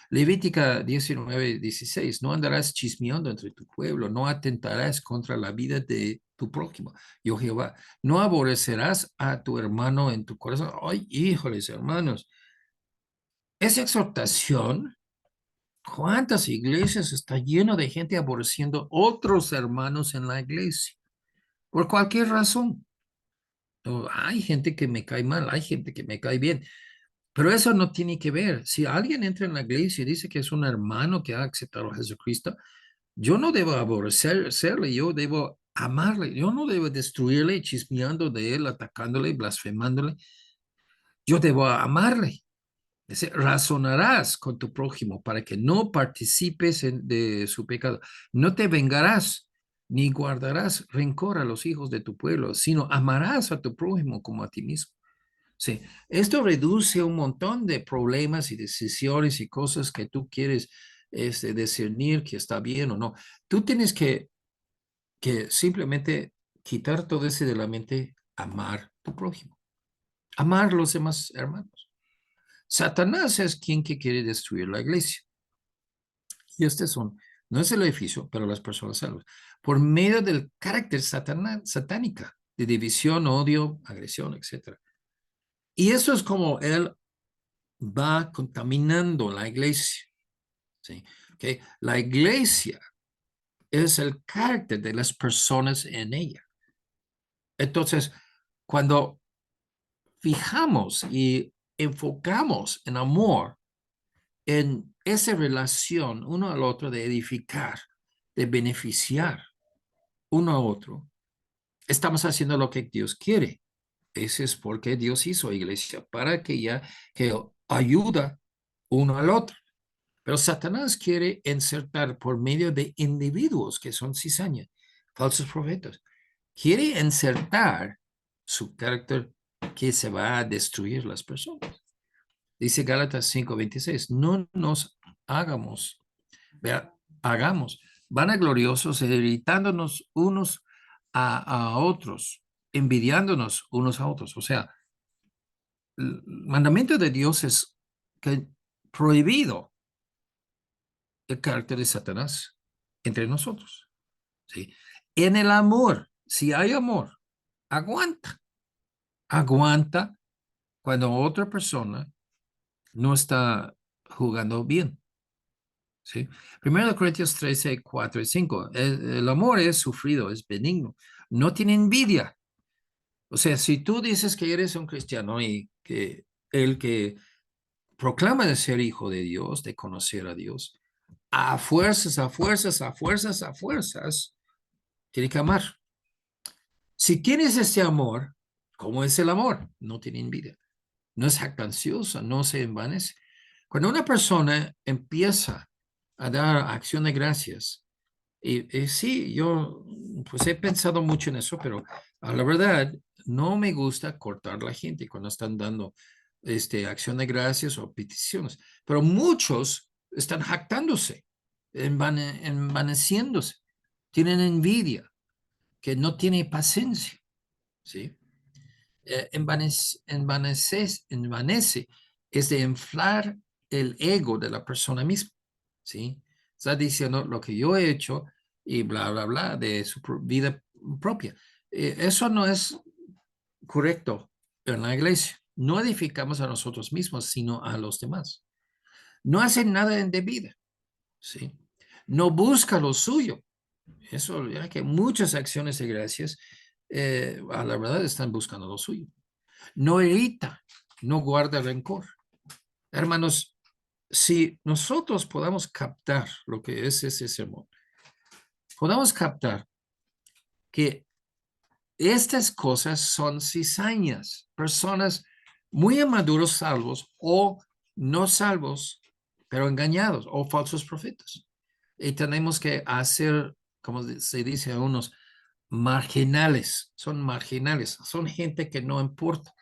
Levítica 19:16, no andarás chismeando entre tu pueblo, no atentarás contra la vida de tu prójimo. Yo Jehová, no aborrecerás a tu hermano en tu corazón. Ay, híjoles, hermanos, esa exhortación, ¿cuántas iglesias está lleno de gente aborreciendo otros hermanos en la iglesia? Por cualquier razón. No, hay gente que me cae mal, hay gente que me cae bien. Pero eso no tiene que ver. Si alguien entra en la iglesia y dice que es un hermano que ha aceptado a Jesucristo, yo no debo aborrecerle, yo debo amarle, yo no debo destruirle, chismeando de él, atacándole, blasfemándole. Yo debo amarle. Razonarás con tu prójimo para que no participes de su pecado. No te vengarás ni guardarás rencor a los hijos de tu pueblo, sino amarás a tu prójimo como a ti mismo. Sí, esto reduce un montón de problemas y decisiones y cosas que tú quieres discernir que está bien o no. Tú tienes que simplemente quitar todo ese de la mente, amar a tu prójimo. Amar a los demás hermanos. Satanás es quien que quiere destruir la iglesia. Y no es el edificio, pero las personas salvas. Por medio del carácter satánica, de división, odio, agresión, etc. Y eso es como él va contaminando la iglesia. ¿Sí? ¿Okay? La iglesia es el carácter de las personas en ella. Entonces, cuando fijamos y enfocamos en amor, en esa relación uno al otro de edificar, de beneficiar uno a otro, estamos haciendo lo que Dios quiere. Ese es porque Dios hizo iglesia, para que ayuda uno al otro. Pero Satanás quiere insertar por medio de individuos que son cizaña, falsos profetas. Quiere insertar su carácter que se va a destruir las personas. Dice Gálatas 5:26, no nos hagamos, vea, hagamos vanagloriosos, irritándonos unos a otros, envidiándonos unos a otros. O sea, el mandamiento de Dios es que prohibido el carácter de Satanás entre nosotros. ¿Sí? En el amor, si hay amor, aguanta, aguanta cuando otra persona no está jugando bien. ¿Sí? Primero Corintios 13, 4 y 5. El amor es sufrido, es benigno, no tiene envidia. O sea, si tú dices que eres un cristiano y que el que proclama de ser hijo de Dios, de conocer a Dios, a fuerzas, a fuerzas, a fuerzas, a fuerzas, tiene que amar. Si tienes ese amor, ¿cómo es el amor? No tiene envidia, no es jactanciosa, no se envanece. Cuando una persona empieza a dar acción de gracias, y sí, yo pues he pensado mucho en eso, pero la verdad no me gusta cortar la gente cuando están dando acción de gracias o peticiones, pero muchos están jactándose, envaneciéndose, tienen envidia, que no tiene paciencia, ¿sí? Envanece es de inflar el ego de la persona misma, ¿sí? Está diciendo lo que yo he hecho y bla, bla, bla de su vida propia. Eso no es correcto en la iglesia. No edificamos a nosotros mismos, sino a los demás. No hacen nada indebida, ¿sí? No busca lo suyo. Eso, ya que muchas acciones de gracias, a la verdad, están buscando lo suyo. No irrita, no guarda rencor. Hermanos, si nosotros podamos captar lo que es ese sermón, podamos captar que estas cosas son cizañas, personas muy inmaduros salvos o no salvos, pero engañados o falsos profetas. Y tenemos que hacer, como se dice a unos, marginales, son gente que no importa.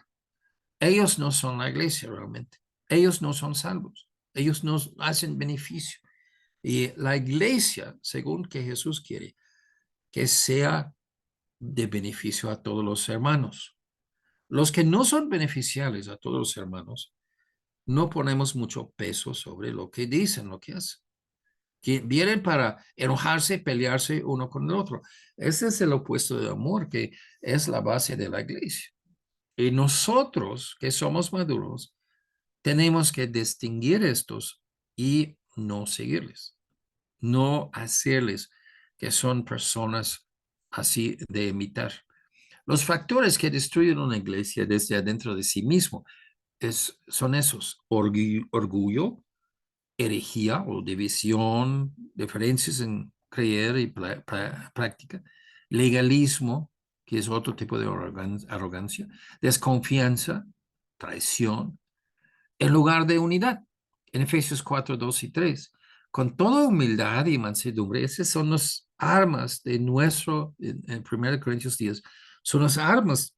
Ellos no son la iglesia realmente. Ellos no son salvos. Ellos nos hacen beneficio. Y la iglesia, según que Jesús quiere, que sea de beneficio a todos los hermanos. Los que no son beneficiales a todos los hermanos, no ponemos mucho peso sobre lo que dicen, lo que hacen. Que vienen para enojarse, pelearse uno con el otro. Ese es el opuesto de amor, que es la base de la iglesia. Y nosotros, que somos maduros, tenemos que distinguir estos y no seguirles, no hacerles que son personas así de imitar. Los factores que destruyen una iglesia desde adentro de sí mismo son esos: orgullo, herejía o división, diferencias en creer y práctica, legalismo, que es otro tipo de arrogancia, desconfianza, traición, en lugar de unidad. En Efesios 4, 2 y 3. Con toda humildad y mansedumbre, esas son las armas de en 1 Corintios 10, son las armas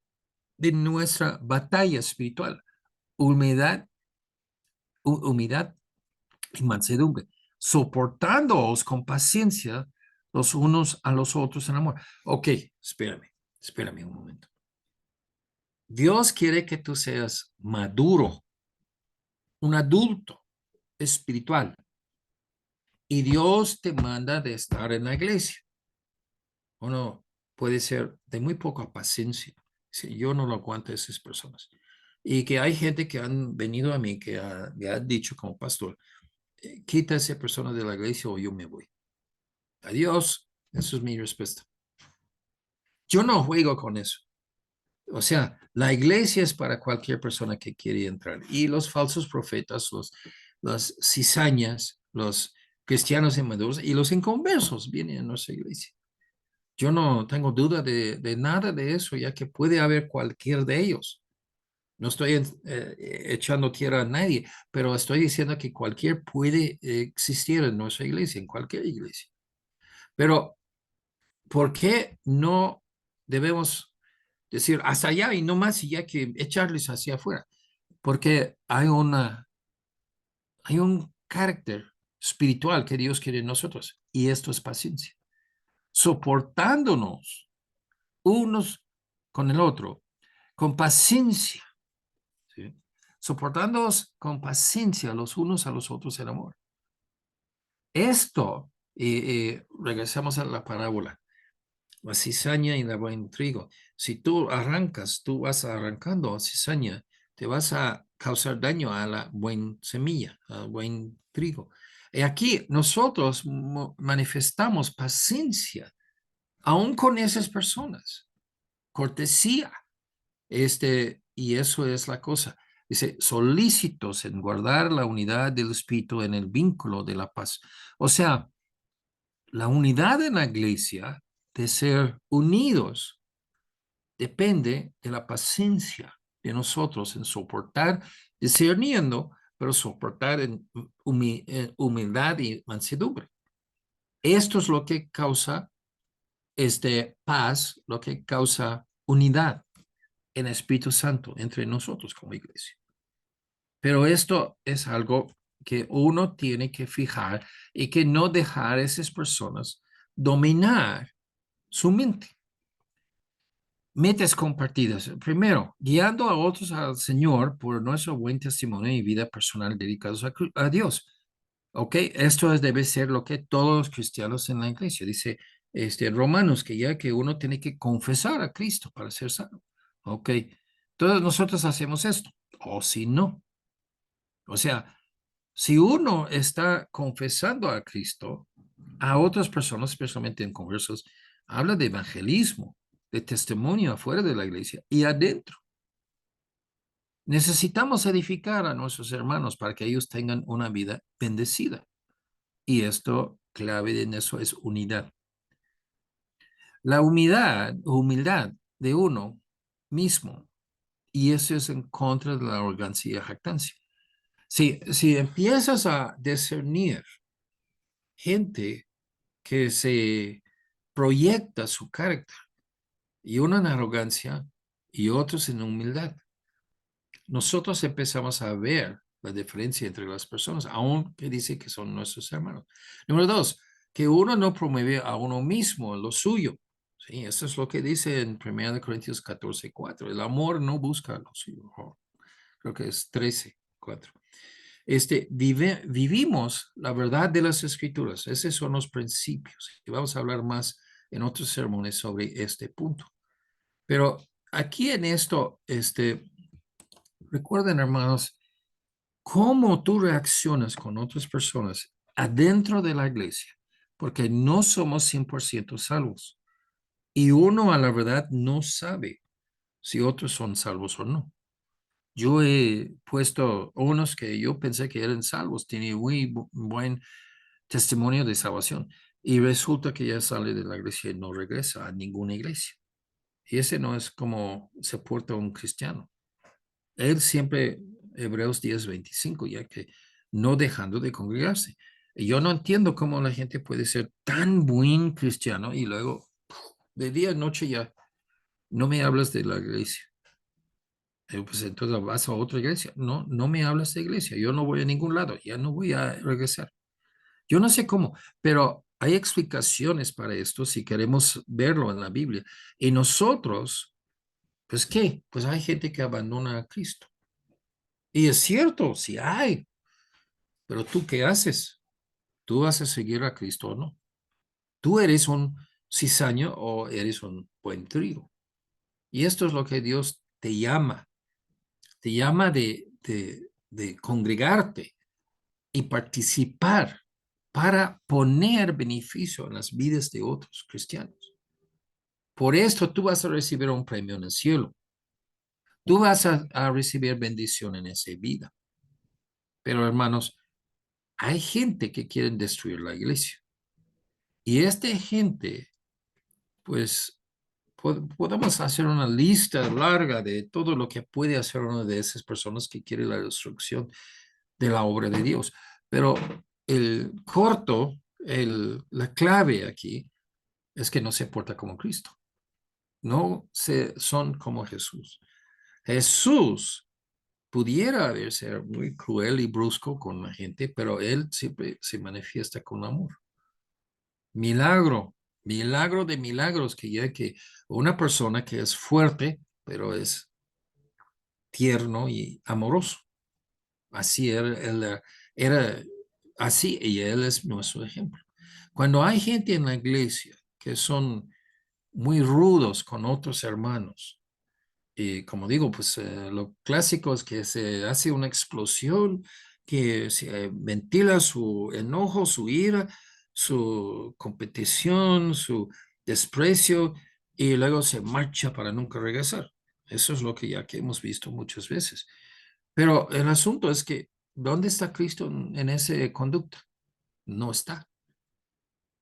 de nuestra batalla espiritual. Humildad, humildad y mansedumbre, soportándoos con paciencia los unos a los otros en amor. Ok, espérame un momento. Dios quiere que tú seas maduro, un adulto espiritual, y Dios te manda de estar en la iglesia. Uno puede ser de muy poca paciencia. Si yo no lo aguanto a esas personas. Y que hay gente que han venido a mí que me ha dicho como pastor, quita a esa persona de la iglesia o yo me voy. Adiós. Eso es mi respuesta. Yo no juego con eso. O sea, la iglesia es para cualquier persona que quiere entrar. Y los falsos profetas, las cizañas, los cristianos inmaduros y los inconversos vienen a nuestra iglesia. Yo no tengo duda de nada de eso, ya que puede haber cualquier de ellos. No estoy echando tierra a nadie, pero estoy diciendo que cualquier puede existir en nuestra iglesia, en cualquier iglesia. Pero, ¿por qué no debemos decir hasta allá y no más y ya que echarles hacia afuera? Porque hay un carácter espiritual que Dios quiere en nosotros y esto es paciencia, soportándonos unos con el otro, con paciencia, ¿sí? Soportándonos con paciencia los unos a los otros en amor. Esto, regresamos a la parábola, la cizaña y la buen trigo. Si tú arrancas, tú vas arrancando cizaña, te vas a causar daño a la buen semilla, al buen trigo. Y aquí nosotros manifestamos paciencia, aún con esas personas, cortesía, y eso es la cosa. Dice, solícitos en guardar la unidad del espíritu en el vínculo de la paz. O sea, la unidad en la iglesia de ser unidos depende de la paciencia de nosotros en soportar, discerniendo, pero soportar en humildad y mansedumbre. Esto es lo que causa paz, lo que causa unidad en el Espíritu Santo entre nosotros como iglesia. Pero esto es algo que uno tiene que fijar y que no dejar a esas personas dominar su mente. Metas compartidas. Primero, guiando a otros al Señor por nuestro buen testimonio y vida personal dedicados a Dios. ¿Ok? Esto debe ser lo que todos los cristianos en la iglesia dice Romanos, que ya que uno tiene que confesar a Cristo para ser salvo. ¿Ok? Todos nosotros hacemos esto. O si no. O sea, si uno está confesando a Cristo, a otras personas, especialmente en conversos, habla de evangelismo, de testimonio afuera de la iglesia y adentro. Necesitamos edificar a nuestros hermanos para que ellos tengan una vida bendecida. Y esto, clave en eso es unidad. La humildad de uno mismo, y eso es en contra de la arrogancia y la jactancia. Si empiezas a discernir gente que se proyecta su carácter y uno en arrogancia y otros en humildad, nosotros empezamos a ver la diferencia entre las personas, aunque dice que son nuestros hermanos. Número dos, que uno no promueve a uno mismo lo suyo. Sí, eso es lo que dice en 1 Corintios 14:4. El amor no busca lo suyo. Creo que es 13:4. Vivimos la verdad de las escrituras. Esos son los principios. Y vamos a hablar más en otros sermones sobre este punto. Pero aquí en esto, recuerden, hermanos, cómo tú reaccionas con otras personas adentro de la iglesia, porque no somos 100% salvos. Y uno a la verdad no sabe si otros son salvos o no. Yo he puesto unos que yo pensé que eran salvos, tienen muy buen testimonio de salvación. Y resulta que ya sale de la iglesia y no regresa a ninguna iglesia. Y ese no es como se porta un cristiano. Él siempre, Hebreos 10:25, ya que no dejando de congregarse. Y yo no entiendo cómo la gente puede ser tan buen cristiano y luego de día a noche ya no me hablas de la iglesia. Pues entonces vas a otra iglesia. No, no me hablas de iglesia. Yo no voy a ningún lado. Ya no voy a regresar. Yo no sé cómo, pero hay explicaciones para esto si queremos verlo en la Biblia. Y nosotros Pues ¿qué? Pues hay gente que abandona a Cristo. Y es cierto, sí hay, pero ¿tú qué haces? ¿Tú vas a seguir a Cristo o no? ¿Tú eres un cizaño o eres un buen trigo? Y esto es lo que Dios te llama. Te llama de congregarte y participar para poner beneficio en las vidas de otros cristianos. Por esto tú vas a recibir un premio en el cielo. Tú vas a recibir bendición en esa vida. Pero hermanos, hay gente que quiere destruir la iglesia. Y esta gente, pues, podemos hacer una lista larga de todo lo que puede hacer una de esas personas que quiere la destrucción de la obra de Dios. Pero el corto, la clave aquí es que no se porta como Cristo. No son como Jesús. Jesús pudiera haber sido muy cruel y brusco con la gente, pero él siempre se manifiesta con amor. Milagro, milagro de milagros, que ya que una persona que es fuerte, pero es tierno y amoroso. Así era así, y él es nuestro ejemplo. Cuando hay gente en la iglesia que son muy rudos con otros hermanos, y como digo, pues lo clásico es que se hace una explosión, que se ventila su enojo, su ira, su competición, su desprecio, y luego se marcha para nunca regresar. Eso es lo que ya que hemos visto muchas veces. Pero el asunto es que, ¿dónde está Cristo en ese conducta? No está.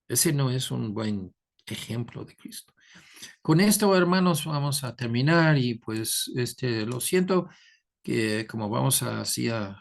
Ese no es un buen ejemplo de Cristo. Con esto, hermanos, vamos a terminar y pues lo siento que como vamos así a